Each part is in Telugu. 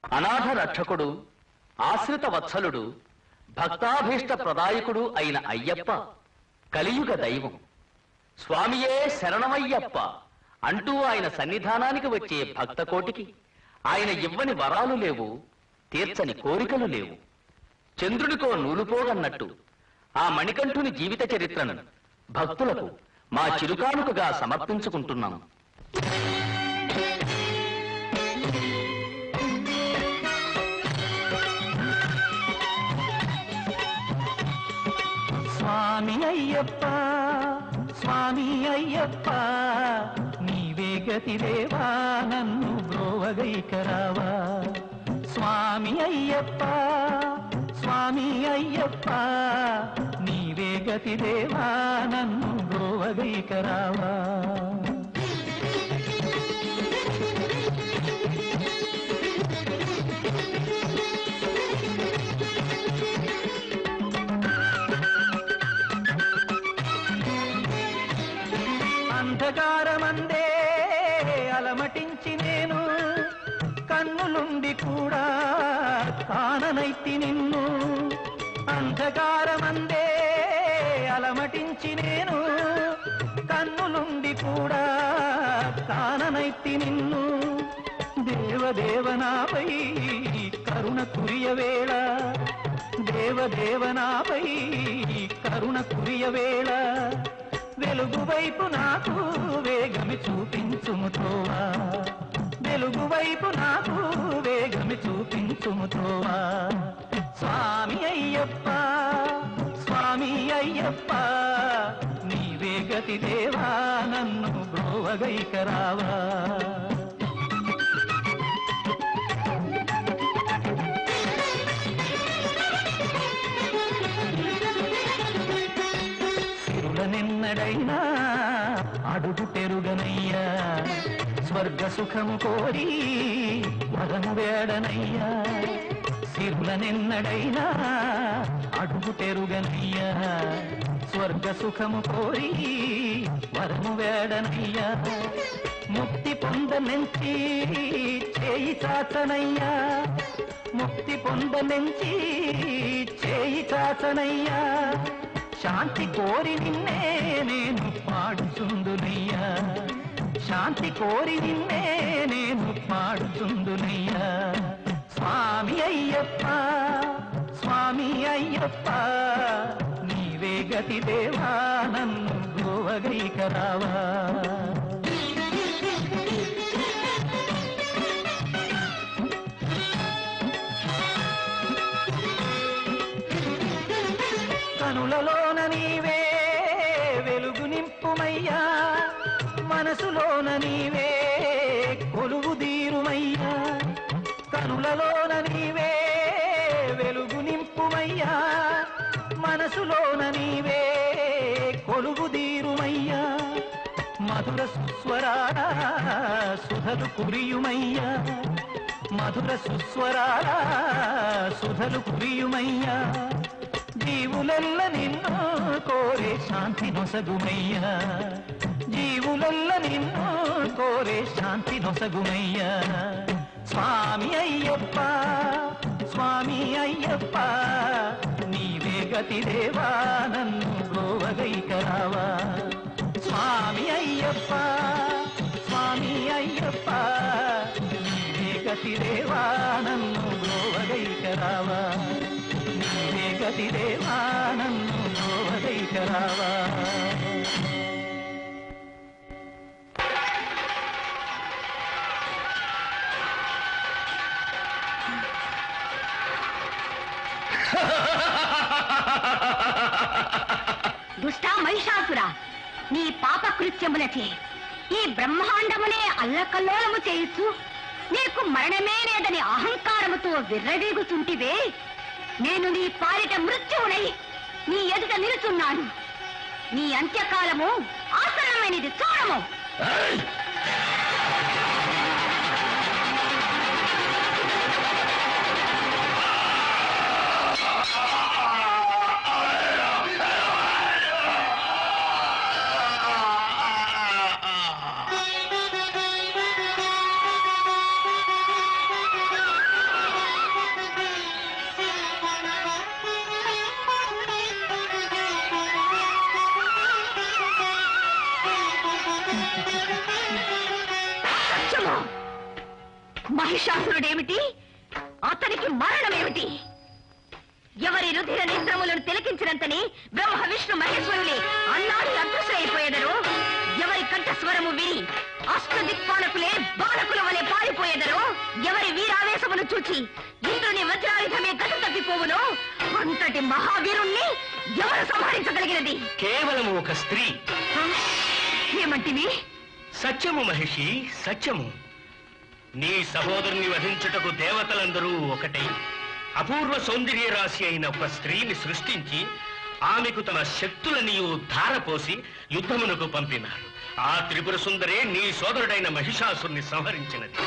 అనాథ రక్షకుడు, ఆశ్రిత వత్సలుడు, భక్తాభీష్ట ప్రదాయకుడు అయిన అయ్యప్ప కలియుగ దైవం. స్వామియే శరణమయ్యప్ప అంటూ ఆయన సన్నిధానానికి వచ్చే భక్త కోటికి ఆయన ఇవ్వని వరాలు లేవు, తీర్చని కోరికలు లేవు. చంద్రునికో నూలుపోగన్నట్టు ఆ మణికంఠుని జీవిత చరిత్రను భక్తులకు మా చిరుకానుకగా సమర్పించుకుంటున్నాం. స్వామి అయ్యప్ప, స్వామి అయ్యప్ప, నీవే గతిదేవా నన్ను బ్రోవగైకరావా. స్వామి అయ్యప్ప, స్వామి అయ్యప్ప, నీవే గతిదేవా నన్ను బ్రోవగైకరావా. అంధకారమందే అలమటించి నేను కన్నులుండి కూడా కాననైతి నిన్ను. అంధకారమందే అలమటించి నేను కన్నులుండి కూడా కాననైతి నిన్ను. దేవదేవనాపై కరుణ కురియవేళ, దేవదేవనాపై కరుణ కురియవేళ, వెలుగు వైపు నాకు వేగమి చూపించుముతోవా. వెలుగు వైపు నాకు వేగమి చూపించుముతోవా. స్వామి అయ్యప్ప, స్వామి అయ్యప్ప, నీవే గతిదేవా నన్ను బ్రోవగైకరావా. నిన్నడైనా అడుగు పెరుగనయ్యా, స్వర్గ సుఖము కోరి వరము వేడనయ్యా. సిరుల నిన్నడైనా అడుగు పెరుగనయ్యా, స్వర్గ సుఖము కోరి వరము వేడనయ్యా. ముక్తి పొందనెంచి చేయి చాచనయ్యా, ముక్తి పొందనెంచి చేయి చాచనయ్యా. శాంతి కోరి నిన్నే నేను పాడుచుందునయ్యా, శాంతి కోరి నిన్నే నేను పాడుచుందునయ్యా. స్వామి అయ్యప్ప, స్వామి అయ్యప్ప, నీవే గతిదేవా నన్ను బ్రోవగైకరావా. కనులలోన నీవే వెలుగు నింపుమయ్యా, మనసులోన నీవే కొలువు దీరుమయ్యా. కనులలోన నీవే వెలుగు నింపుమయ్యా, మనసులోన నీవే కొలువు దీరుమయ్యా. మధుర సుస్వరాల సుధలు కురియుమయ్యా, మధుర సుస్వరాల సుధలు కురియుమయ్యా. జీవులెల్ల నిన్ను కోరే శాంతి నొసగుమయ్యా, జీవులెల్ల నిన్ను కోరే శాంతి నొసగుమయ్యా. స్వామి అయ్యప్ప, స్వామి అయ్యప్ప, నీవే గతిదేవా నన్ను బ్రోవగైకరావా. స్వామి అయ్యప్ప, స్వామి అయ్యప్ప, నీవే గతిదేవా నన్ను బ్రోవగైకరావా. నీవే గతిదేవా నన్ను బ్రోవగైకరావా. దుష్టా మహిషాసుర, నీ పాపకృత్యములచే ఈ బ్రహ్మాండమునే అల్లకల్లోలము చేయిస్తూ నీకు మరణమే లేదని అహంకారముతో విర్రవీగుతుంటివే. నేను నీ పాలిట మృత్యువునై నీ ఎదుట నిలుచున్నాను. నీ అంత్యకాలము ఆసన్నమైనది, చూడము. మహిషాసురుడేమిటి, అతనికి మరణమేమిటి? ఎవరి రుధిర నేత్రములను తిలకించినంతని బ్రహ్మ విష్ణు మహేశ్వరులే అన్నాడు అదృశ్యమైపోయేదరో, ఎవరి కంఠస్వరము విని అష్టదిక్పాలకులే బాలకుల వలె పారిపోయేదరో, ఎవరి వీరావేశమును చూచి ఇంద్రుని వజ్రాయుధమే గతి తప్పిపోవునో, అంతటి మహావీరుణ్ణి ఎవరు సంహరించగలిగినది? కేవలం ఒక స్త్రీ. ఏమంటివి? సత్యము మహిషి, సత్యము. నీ సహోదరుని వధించుటకు దేవతలందరూ ఒకటై అపూర్వ సౌందర్య రాశి అయిన ఒక స్త్రీని సృష్టించి ఆమెకు తమ శక్తులనియు ధారపోసి యుద్ధమునకు పంపినారు. ఆ త్రిపుర సుందరే నీ సోదరుడైన మహిషాసురుని సంహరించినది.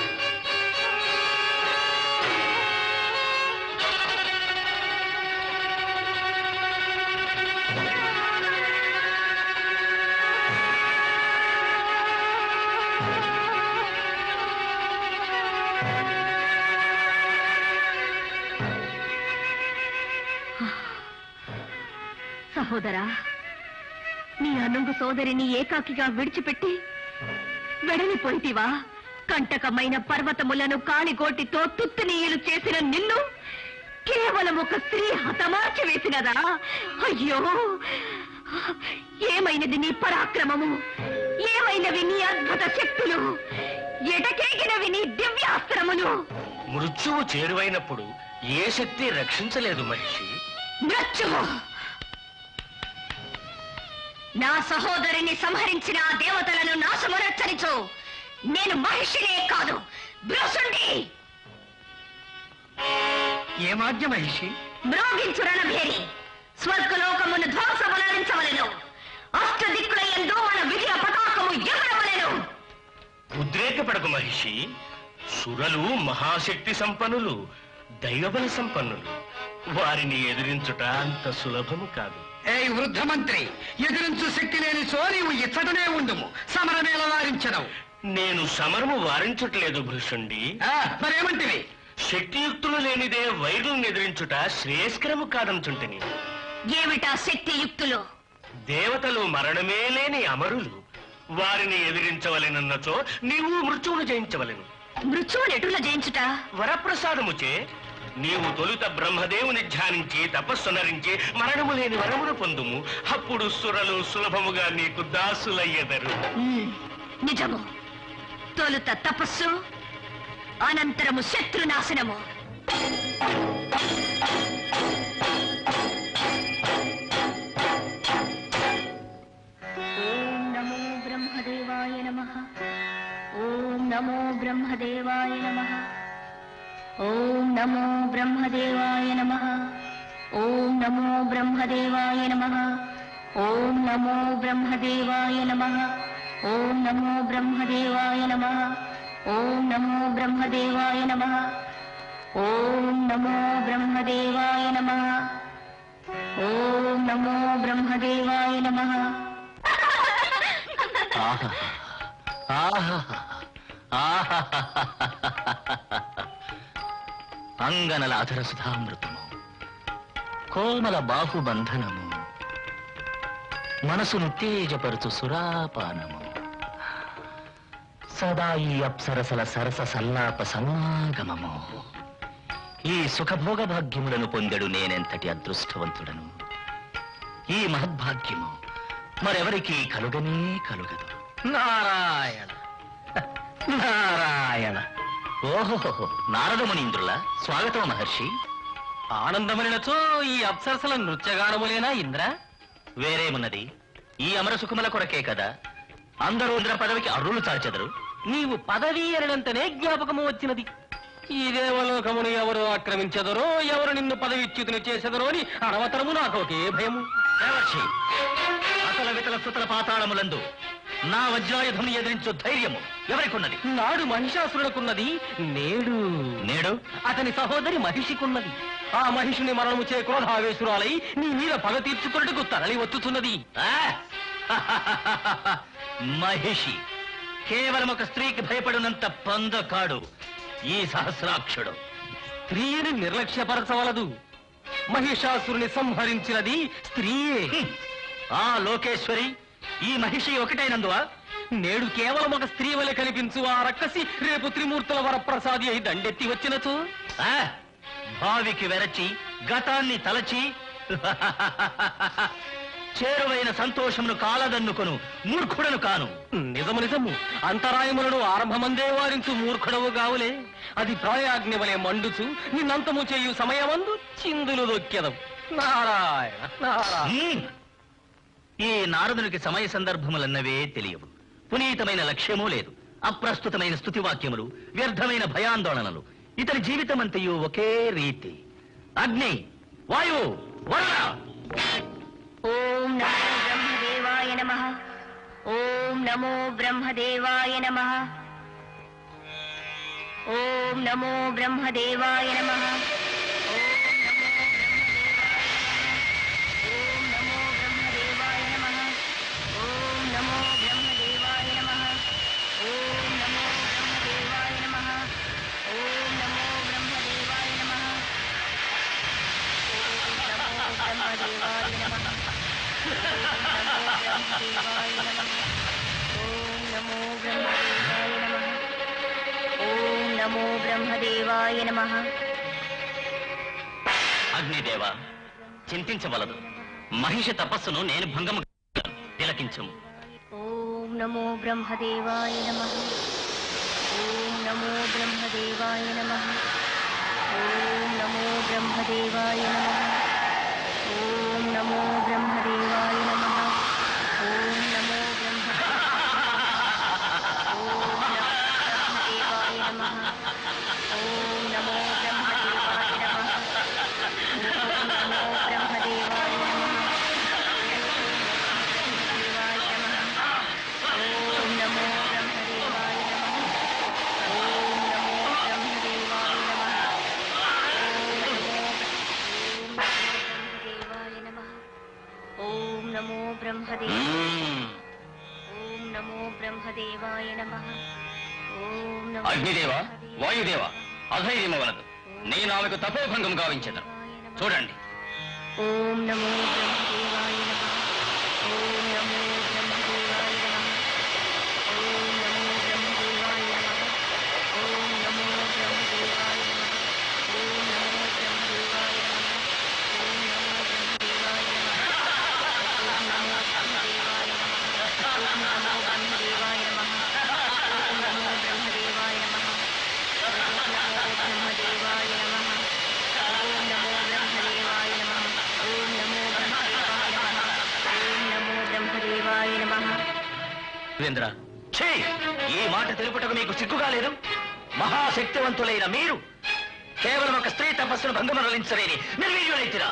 సహోదరా, నీ అనుంగు సోదరిని ఏకాకిగా విడిచిపెట్టి వెడలిపోయితివా? కంటకమైన పర్వతములను కాలిగోటితో తుత్తునీయులు చేసిన నిన్ను కేవలం ఒక స్త్రీ హతమార్చి వేసినదా? అయ్యో, ఏమైనది నీ పరాక్రమము? ఏమైనవి నీ అద్భుత శక్తులు? ఎటకేగినవి నీ దివ్యాస్త్రములు? మృత్యువు చేరువైనప్పుడు ఏ శక్తి రక్షించలేదు మహిషి. మృత్యువు నా సహోదరిని సంహరించిన ఆ దేవతలను నాశమునచ్చనిచో నేను మహిషినే కాదు, భృశుండి. ఏమాజ్ఞ మహిషి? మ్రోగించు రణభేరి, స్వర్గలోకమును ధ్వంసములరించవలెను. అష్టదిక్కుల యందు మన విజయ పతాకము ఎగరవలెను. ఉద్రేకపడకు మహిషి. సురలు మహాశక్తి సంపన్నులు, దైవబల సంపన్నులు. వారిని ఎదిరించుట అంత సులభము కాదు. ఏ వృద్ధ మంత్రి, ఎదిరించు శక్తి లేని సో నీవు ఇచ్చటనే ఉండుము, సమరమేల వారించదవు. నేను సమరము వారించట్లేదు భృషుండి. మరేమంటివి? శక్తియుక్తులు లేనిదే వైరులను ఎదిరించుట శ్రేయస్కరము కాదంచుంటిని. ఏమిటా శక్తియుక్తులు? దేవతలు మరణమే లేని అమరులు. వారిని ఎదిరించవలెనన్నచో నీవు మృత్యువును జయించవలెను. మృత్యువును ఎటుల జయించుట? వరప్రసాదముచే నీవు తొలుత బ్రహ్మదేవుని ధ్యానించి తపస్సునరించి మరణము లేని వరమును పొందుము. అప్పుడు సురలు సులభముగా నీకు దాసులయ్యెదరు. నిజము. తొలుత తపస్సు, అనంతరము శత్రునాశనము. ఓం నమో బ్రహ్మదేవాయ నమః. ఓం నమో బ్రహ్మదేవాయ నమః. ఓం నమో బ్రహ్మదేవాయ నమః. ఓం నమో బ్రహ్మదేవాయ నమః. ఓం నమో బ్రహ్మదేవాయ నమః. ఓం నమో బ్రహ్మదేవాయ నమః. ఓం నమో బ్రహ్మదేవాయ నమః. ఓం నమో బ్రహ్మదేవాయ నమః. ఓం నమో బ్రహ్మదేవాయ నమః. ఆహా ఆహా ఆహా అంగనల అధర సుధామృతము, కోమల బాహుబంధనము, మనసును తేజపరుచు సురాపానము, సదా ఈ అప్సరసల సరస సల్లాప సమాగమము. ఈ సుఖభోగ భాగ్యములను పొందెడు నేనెంతటి అదృష్టవంతుడను. ఈ మహద్భాగ్యము మరెవరికి కలుగనే కలుగదు. నారాయణ నారాయణ. ఓహోహో, నారదమునీంద్రుల స్వాగతం మహర్షి. ఆనందములనచో ఈ అప్సరసల నృత్యగానములేనా ఇంద్ర? వేరేమున్నది? ఈ అమర సుఖముల కొరకే కదా అందరూ ఇంద్ర పదవికి అర్రులు చాల్చెదరు. నీవు పదవీ ఎరడంతనే జ్ఞాపకము వచ్చినది. ఈ దేవలోకమును ఎవరు ఆక్రమించెదరో, ఎవరు నిన్ను పదవిచ్యుతిని చేసెదరో అని అనవతరము నాకు ఒకే భయము. దేవర్షి, అతల వితల సుతల పాతాళములందు నా వజ్రాయుధముని ఎదిరించు ధైర్యము ఎవరికున్నది? నాడు మహిషాసురుడుకున్నది, నేడు నేడు అతని సహోదరి మహిషికున్నది. ఆ మహిషుని మరణము చే క్రోధావేశురాలై నీ మీద పగ తీర్చుకున్నట్టుకు తరలి వచ్చుతున్నది. మహిషి కేవలం ఒక స్త్రీకి భయపడినంత పందకాడు ఈ సహస్రాక్షుడు. స్త్రీని నిర్లక్ష్యపరచవలదు. మహిషాసురుని సంహరించినది స్త్రీయే. ఆ లోకేశ్వరి ఈ మహిషి ఒకటైనందువా నేడు కేవలం ఒక స్త్రీ వలె కనిపించు ఆ రక్కసి రేపు త్రిమూర్తుల వరప్రసాది అయి దండెత్తి వచ్చినచు ఆ, భావికి వెరచి గతాన్ని తలచి చేరువైన సంతోషమును కాలదన్నుకొను మూర్ఖుడను కాను. నిజము నిజము అంతరాయములను ఆరంభమందే వారించు మూర్ఖుడవు గావులే. అది ప్రాయాగ్ని వలె మండుచు నిన్నంతము చేయు సమయమందు చిందులు దొక్కెదవు. నారాయణ నారాయణ. ఈ నారదునికి సమయ సందర్భములన్నవే తెలియవు. పునీతమైన లక్ష్యమూ లేదు. అప్రస్తుతమైన స్తుతివాక్యములు, వ్యర్థమైన భయాందోళనలు. ఇతని జీవితమంతయు ఒకే రీతి. అగ్ని, వాయువు, వరుణ. ఓం నమో బ్రహ్మదేవాయ నమః. ఓం నమో బ్రహ్మదేవాయ నమః. ఓం నమో బ్రహ్మదేవాయ నమః. నమో బ్రహ్మదేవాయ నమః. అగ్నిదేవ, చింతించవలదు. మహిషి తపస్సును నేను భంగము తిలకించము. ఓం నమో బ్రహ్మదేవాయ నమః. ఓం నమో బ్రహ్మదేవాయ నమః. ఓం నమో బ్రహ్మదేవాయ నమః. ఓం నమో బ్రహ్మదేవాయ నమః. ఓం నమో బ్రహ్మదేవాయ నమః. ఓం నమో బ్రహ్మదేవాయ నమః. ఓం నమో బ్రహ్మదేవాయ నమః. ఓం నమో బ్రహ్మదేవాయ నమః. ఓం నమో బ్రహ్మదేవాయ నమః. ఓం నమో బ్రహ్మదేవాయ. ఓం నమో బ్రహ్మదేవాయ నమః. ఓం నమో అగ్నిదేవ, వాయుదేవ, అధైర్యము వలదు. నేను ఆమెకు తపోభంగం గావించదు. చూడండి. ఓం నమో బ్రహ్మదేవాయ నమః. ఓం నమో బ్రహ్మదేవాయ నమః. ఓం నమో బ్రహ్మదేవాయ నమః. ఓం నమో బ్రహ్మదేవాయ నమః. ఓం నమో బ్రహ్మదేవాయ నమః. ఓం నమో బ్రహ్మదేవాయ నమః. ఓం నమో బ్రహ్మదేవాయ నమః. ఓం నమో బ్రహ్మదేవాయ నమః. ఓం నమో బ్రహ్మదేవాయ నమః. ఓం నమో బ్రహ్మదేవాయ నమః. ఓం నమో బ్రహ్మదేవాయ నమః. ఓం నమో బ్రహ్మదేవాయ నమః. ఓం నమో బ్రహ్మదేవాయ నమః. వీరేంద్ర, ఛీ! ఈ మాట తెలుపుటకు మీకు సిగ్గుగా లేదు? మహాశక్తివంతులైన మీరు కేవలం ఒక స్త్రీ తపస్సును భంగమరలించలేని నిర్వీర్యులైతిరా.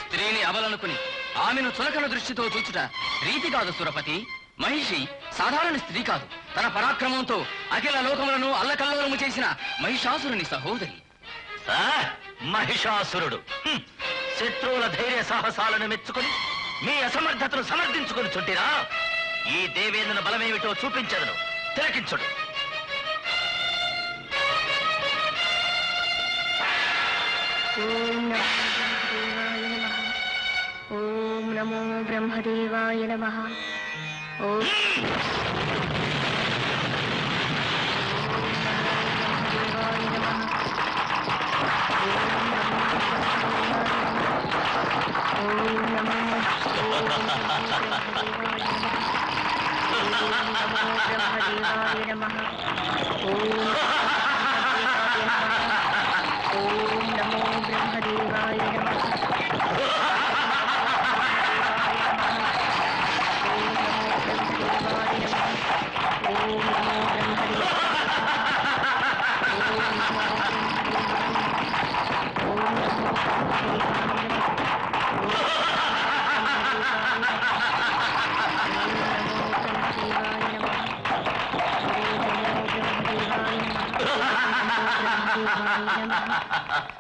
స్త్రీని అవలనుకుని ఆమెను చులకన దృష్టితో చూచుట రీతి కాదు సురపతి. మహిషి సాధారణ స్త్రీ కాదు. తన పరాక్రమంతో అఖిల లోకములను అల్లకల్లోలము చేసిన మహిషాసురుని సహోదరి. మహిషాసురుడు శత్రువుల ధైర్య సాహసాలను మెచ్చుకుని మీ అసమర్థతను సమర్థించుకుని చుట్టిరా. ఈ దేవేంద్రుని బలమేమిటో చూపించదును. తిలకించుడు. ఓం నమో బ్రహ్మదేవాయ నమః. ఓం బ్రహ్మదేవాయ నమః. ఓం నమో బ్రహ్మదేవాయ నమః. ఓం నమో బ్రహ్మదేవాయ నమః.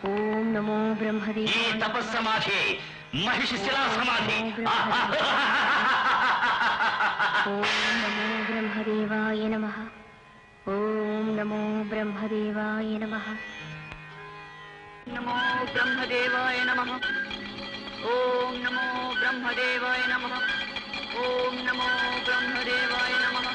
ఓం నమో బ్రహ్మదేవాయ. ఈ తపస్సమాధి మహిషి శిలా సమాధి. ఓం నమో బ్రహ్మదేవాయ నమః. ఓం నమో బ్రహ్మదేవాయ నమః. నమో బ్రహ్మదేవాయ నమః. ఓం నమో బ్రహ్మదేవాయ నమః. ఓం నమో బ్రహ్మదేవాయ నమః.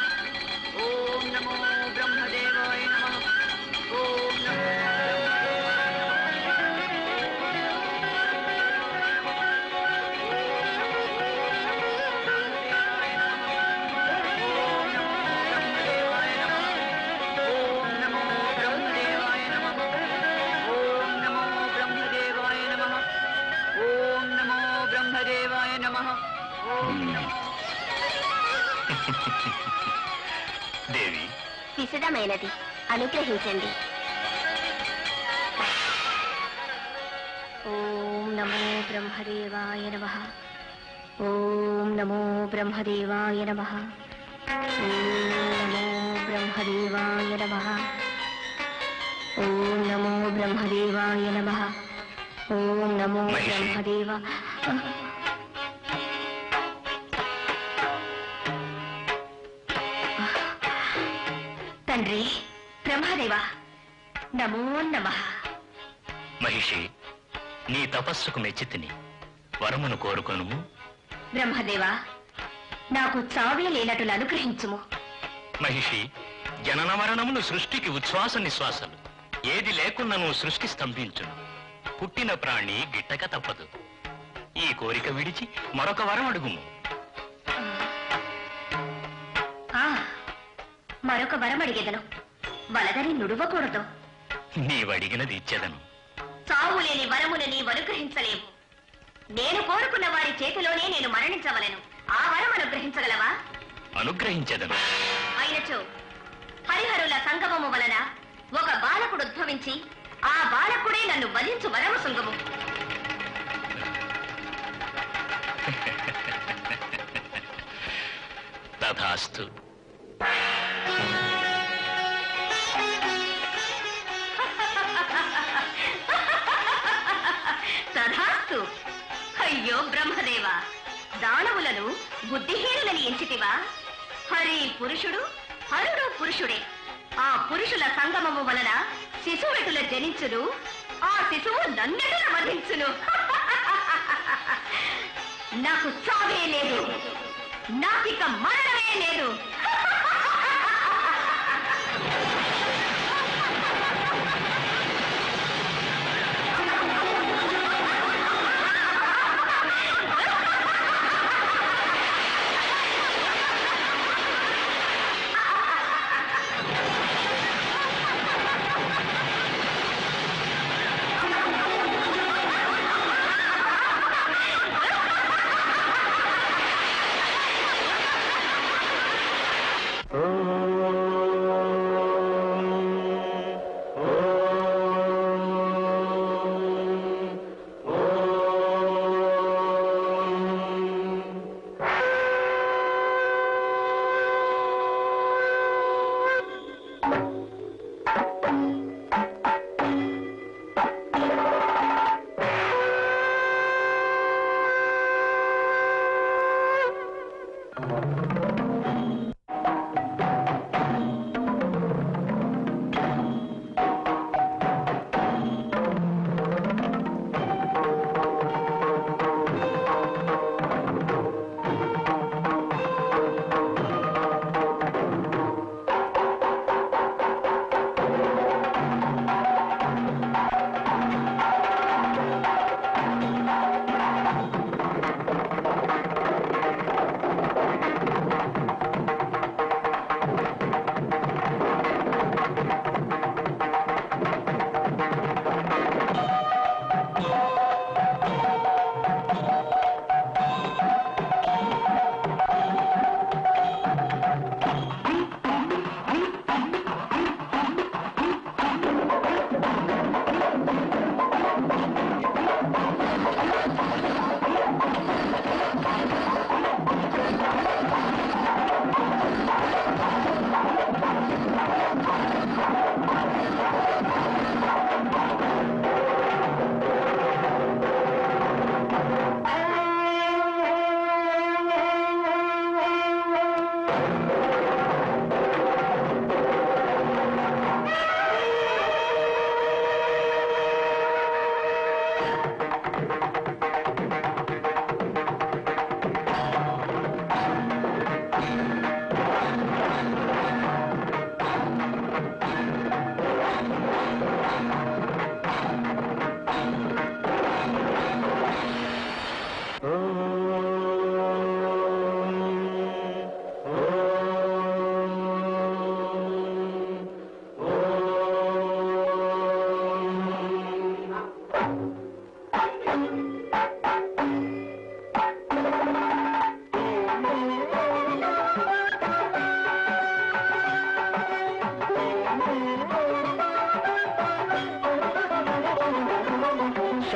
దేవి, విశదమైనది, అనుగ్రహించండి. ఓం నమో బ్రహ్మదేవాయ నమః. ఓం నమో బ్రహ్మదేవాయ నమః. ఓం నమో బ్రహ్మదేవాయ నమః. ఓం నమో బ్రహ్మదేవాయ నమః. ఓం నమో బ్రహ్మదేవ. తండ్రి బ్రహ్మదేవా, నమో నమః. మహిషి, నీ తపస్సుకు మెచ్చితిని, వరమును కోరుకొనుము. బ్రహ్మదేవా, నాకు చావే లేనట్లు అనుగ్రహించుము. మహిషి, జనన మరణములు సృష్టికి ఉచ్ఛ్వాస నిశ్వాసలు. ఏది లేకున్నను సృష్టి స్తంభించును. పుట్టిన ప్రాణి గిట్టక తప్పదు. ఈ కోరిక విడిచి మరొక వరం అడుగుము. మరొక వరం అడిగెదను, వలదని నుడవకూడదు. నీవడిగినది ఇచ్చెదను. చావు లేని వరమును నీవు అనుగ్రహించలేవు. నేను కోరుకున్న వారి చేతిలోనే నేను మరణించవలను. ఆ వరం అనుగ్రహించగలవా? అనుగ్రహించెదను. అయినచో హరిహరుల సంగమము వలన ఒక బాలకుడు ఉద్భవించి ఆ బాలకుడే నన్ను వధించు వరము శృంగము. తథాస్తు. తథాస్తు. అయ్యో బ్రహ్మదేవ, దానవులను బుద్ధిహీనులని ఎంచితివా? హరి పురుషుడు, హరుడు పురుషుడే. ఆ పురుషుల సంగమము వలన శిశువెటుల జనించును, ఆ శిశువు నన్నెటుల వధించును. నాకు చావే లేదు, నాకిక మరణమే లేదు.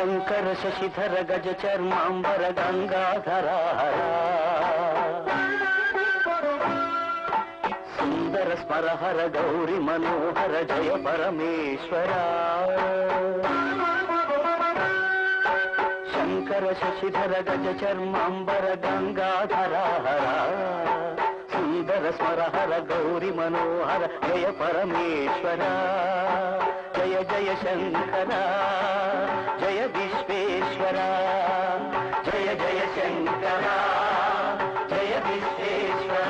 శంకర శశిధర గజ చర్మాంబర గంగాధర సుందర స్మరహర గౌరి మనోహర జయ పరమేశ్వర శంకర శశిధర గజ చర్మాంబర గంగాధర సుందర స్మరహర గౌరి మనోహర జయ పరమేశ్వర జయ జయ శంకర జయ విశ్వేశ్వర జయ జయ శంకర జయ విశ్వేశ్వర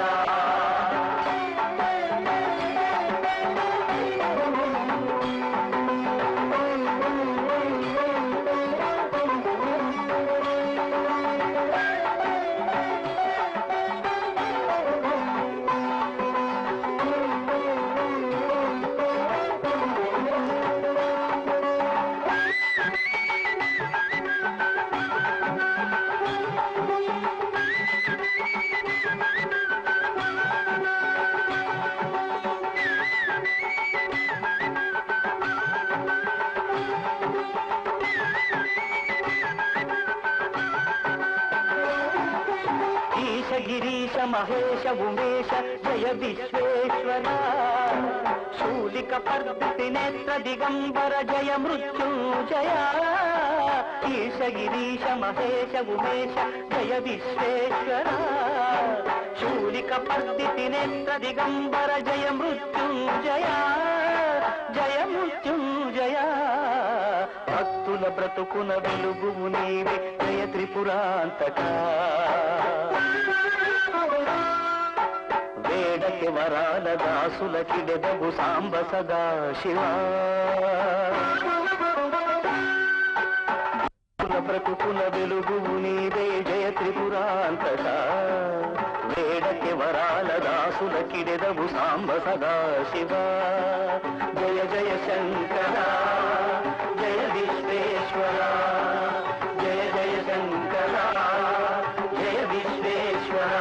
గిరీశ మహేశ ఉమేశ జయ విశ్వేశ్వర శూలిక పర్వతి నేత్ర దిగంబర జయ మృత్యుంజయ ఈశ గిరీశ మహేశ ఉమేశ జయ విశ్వేశ్వర శూలిక పర్వతి నేత్ర దిగంబర జయ మృత్యుంజయ జయ మృత్యుంజయ భక్తుల బ్రతుకున వెలుగువు నీవే జయ త్రిపురాంతక వేడకి వరాల దాసులకిడెదగు సాంబ సదా శివ బ్రతుకుల వెలుగువు నీవే జయ త్రిపురాంతక వేడకి వరాల దాసులకిడెదగు సాంబ సదా శివ జయ జయ శంకర జయ విశ్వేశ్వర జయ జయ శంకర జయ విశ్వేశ్వర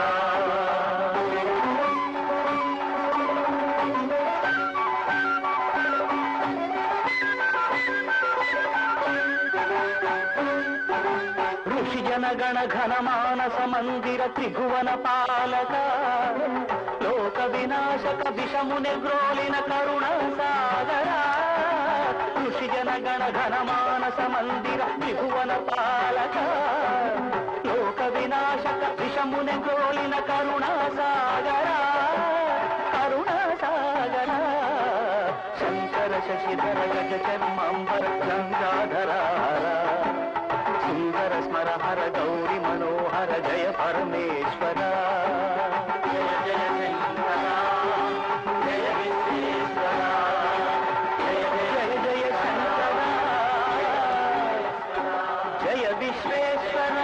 జనగణ ఘన మానస మందిర త్రిభువన పాలక లోక వినాశక విషముని గ్రోలిన కరుణ సాగర ఋషి జనగణ ఘన మానస మందిర త్రిభువన పాలక లోక వినాశక విషముని గ్రోలిన కరుణ సాగర కరుణ సాగర శంకర శశిధర గజ చర్మాంబర గంగాధర సుందర స్మరహర గౌరి మనోహర జయ పరమేశ్వర జయ జయ శంకర జయ విశ్వేశ్వర జయ జయ జయ శంకర జయ విశ్వేశ్వర